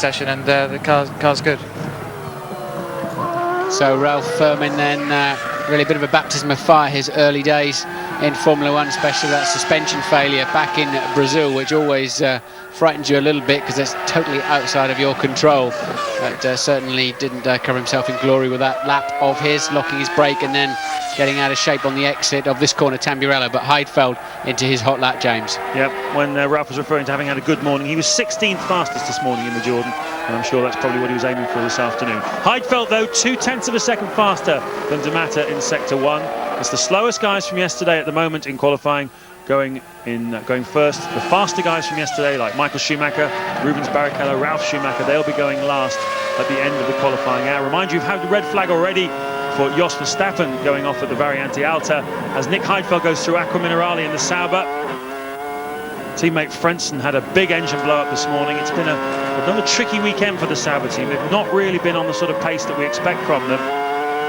session, and the car's good. So Ralph Furman then really a bit of a baptism of fire his early days in Formula One, especially that suspension failure back in Brazil, which always frightens you a little bit because it's totally outside of your control. But certainly didn't cover himself in glory with that lap of his, locking his brake and then getting out of shape on the exit of this corner, Tamburello. But Heidfeld into his hot lap, James. Yep, when Ralph was referring to having had a good morning, he was 16th fastest this morning in the Jordan, and I'm sure that's probably what he was aiming for this afternoon. Heidfeld, though, 0.2 of a second faster than De Matter in Sector 1. It's the slowest guys from yesterday at the moment in qualifying going first. The faster guys from yesterday, like Michael Schumacher, Rubens Barrichello, Ralf Schumacher, they'll be going last at the end of the qualifying hour. Remind you, you've had the red flag already for Jos Verstappen going off at the Variante Alta as Nick Heidfeld goes through Aqua Minerale in the Sauber. Teammate Frentzen had a big engine blow up this morning. It's been another tricky weekend for the Sauber team. They've not really been on the sort of pace that we expect from them.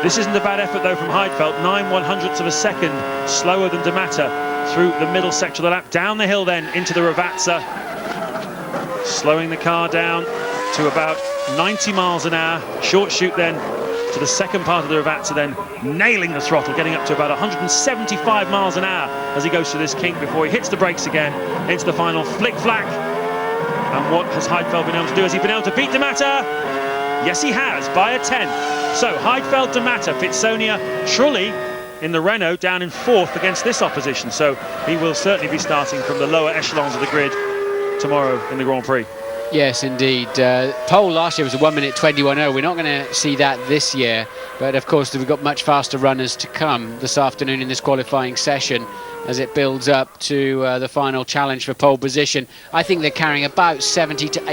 This isn't a bad effort though from Heidfeld, 9/100ths of a second slower than De Matter through the middle section of the lap, down the hill then into the Ravazza, slowing the car down to about 90 miles an hour, short shoot then to the second part of the Ravazza, then nailing the throttle, getting up to about 175 miles an hour as he goes through this kink before he hits the brakes again into the final flick-flack. And what has Heidfeld been able to do? Has he been able to beat De Matter? Yes, he has, by a 10th. So Heidfeld, De Matter, Pitsonia, Trulli in the Renault down in 4th against this opposition. So he will certainly be starting from the lower echelons of the grid tomorrow in the Grand Prix. Yes, indeed. Pole last year was a 1:21.0. We're not going to see that this year, but of course we've got much faster runners to come this afternoon in this qualifying session as it builds up to the final challenge for pole position. I think they're carrying about 70 to 80